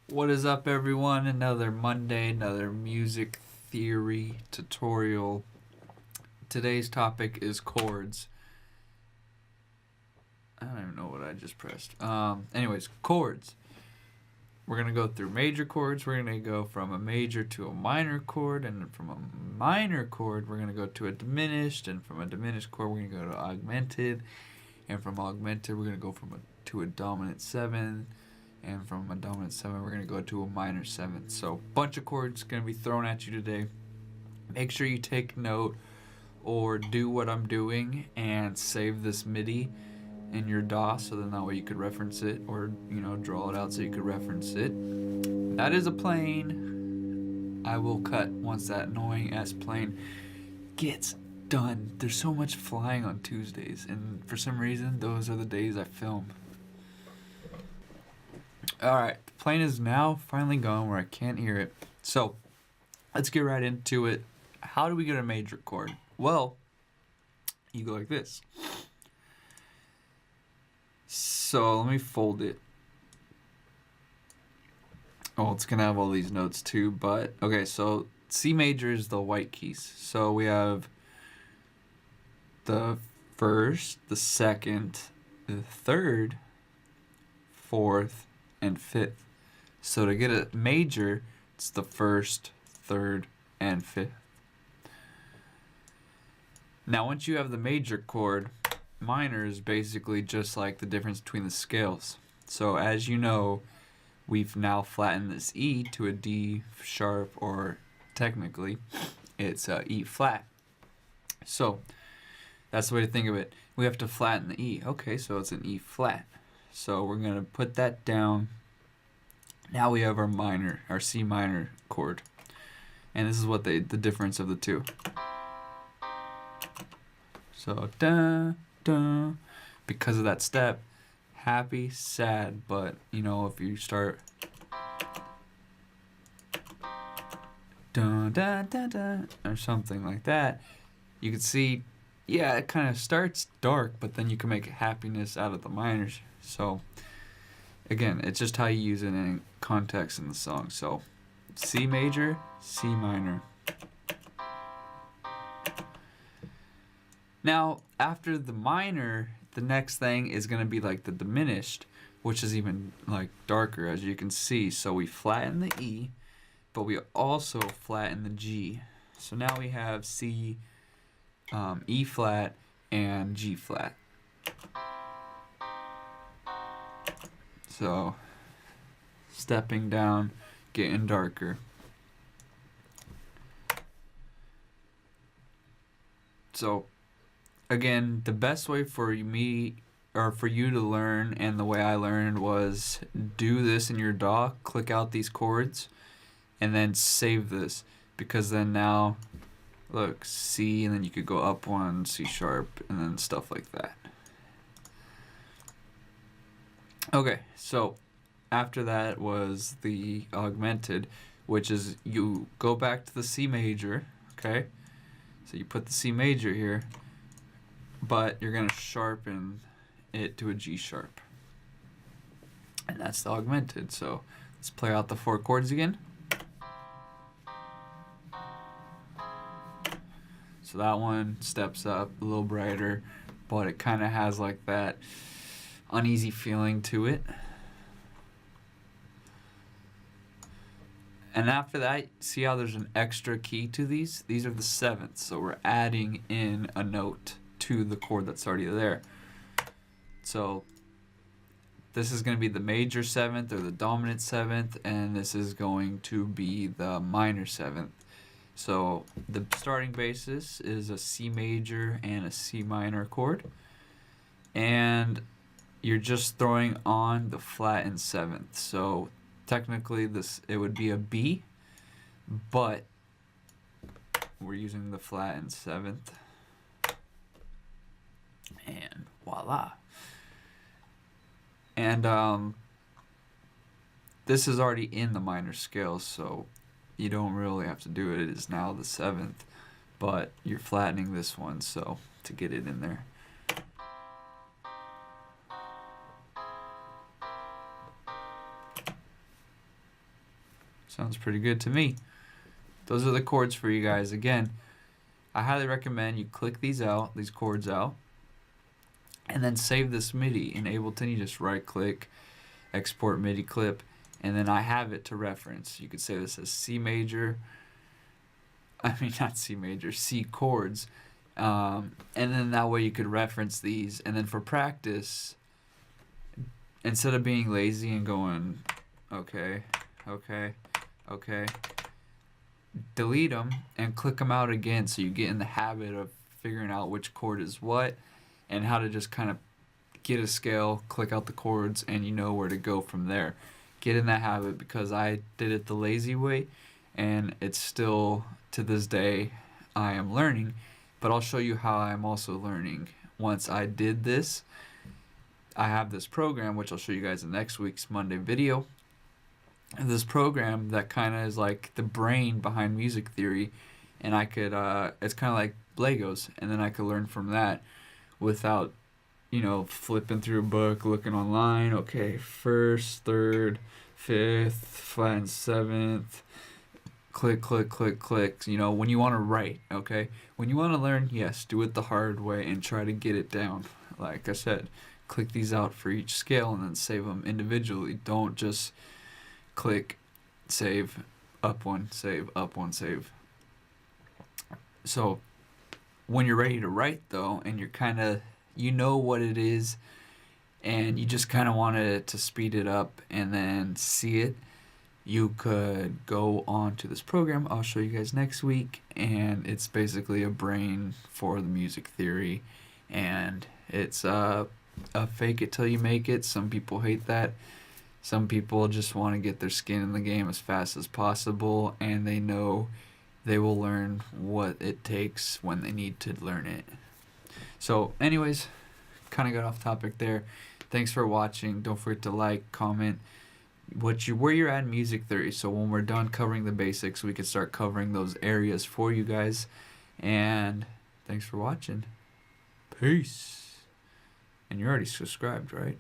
What is up, everyone? Another Monday, another music theory tutorial. Today's topic is chords. I don't even know what I just pressed. Anyways, chords. We're going to go through major chords. We're going to go from a major to a minor chord. And from a minor chord, we're going to go to a diminished. And from a diminished chord, we're going to go to augmented. And from augmented, we're going to go to a dominant 7. And from a dominant 7, we're going to go to a minor 7. So, bunch of chords going to be thrown at you today. Make sure you take note or do what I'm doing and save this MIDI in your DAW so then that way you could reference it, or draw it out so you could reference it. That is a plane. I will cut once that annoying ass plane gets done. There's so much flying on Tuesdays, and for some reason those are the days I film. Alright, the plane is now finally gone where I can't hear it. So, let's get right into it. How do we get a major chord? Well, you go like this. So, let me fold it. Oh, it's going to have all these notes too, but... Okay, so C major is the white keys. So, we have the first, the second, the third, fourth, and fifth. So to get a major, it's the first, third, and fifth. Now once you have the major chord, minor is basically just like the difference between the scales. So as you know, we've now flattened this E to a D sharp, or technically it's a E flat. So that's the way to think of it. We have to flatten the E. Okay, so it's an E flat. So we're going to put that down. Now we have our C minor chord. And this is what the difference of the two. So, da, da. Because of that step, happy, sad, but, if you start... Da, da, da, da, or something like that, you can see, yeah, it kind of starts dark, but then you can make happiness out of the minors. So, again, it's just how you use it in context in the song. So, C major, C minor. Now, after the minor, the next thing is going to be like the diminished, which is even like darker, as you can see. So we flatten the E, but we also flatten the G. So now we have C, E flat, and G flat. So, stepping down, getting darker. So, again, the best way for me, or for you to learn, and the way I learned, was do this in your DAW, click out these chords, and then save this. Because then now, look, C, and then you could go up one, C sharp, and then stuff like that. Okay, so after that was the augmented, which is you go back to the C major, okay? So you put the C major here, but you're going to sharpen it to a G sharp. And that's the augmented. So let's play out the 4 chords again. So that one steps up a little brighter, but it kind of has like that uneasy feeling to it. And after that, see how there's an extra key to these? These are the 7ths, so we're adding in a note to the chord that's already there. So this is going to be the major 7th or the dominant 7th, and this is going to be the minor 7th. So the starting basis is a C major and a C minor chord, and you're just throwing on the flattened 7th. So technically it would be a B, but we're using the flattened 7th. And voila. And this is already in the minor scale, so you don't really have to do it. It is now the 7th, but you're flattening this one, so to get it in there. Sounds pretty good to me. Those are the chords for you guys. Again, I highly recommend you click these chords out, and then save this MIDI. In Ableton, you just right click, export MIDI clip, and then I have it to reference. You could say this as C major, not C major, C chords. And then that way you could reference these. And then for practice, instead of being lazy and going, okay, delete them and click them out again, so you get in the habit of figuring out which chord is what and how to just kind of get a scale, click out the chords, and you know where to go from there. Get in that habit, because I did it the lazy way, and it's still, to this day, I am learning, but I'll show you how I'm also learning. Once I did this, I have this program, which I'll show you guys in next week's Monday video. And this program that kind of is like the brain behind music theory, and I could, it's kind of like Legos, and then I could learn from that without, flipping through a book, looking online, okay, first, third, fifth, flat and seventh, click, when you want to write, okay? When you want to learn, yes, do it the hard way and try to get it down. Like I said, click these out for each scale and then save them individually. Don't just click, save, up one, save, up one, save. So when you're ready to write, though, and you're kind of, what it is, and you just kind of want it to speed it up and then see it, you could go on to this program I'll show you guys next week, and it's basically a brain for the music theory, and it's a fake it till you make it. Some people hate that. Some people just want to get their skin in the game as fast as possible, and they know they will learn what it takes when they need to learn it. So anyways, kind of got off topic there. Thanks for watching. Don't forget to like, comment where you're at in music theory, so when we're done covering the basics, we can start covering those areas for you guys. And thanks for watching. Peace. And you're already subscribed, right?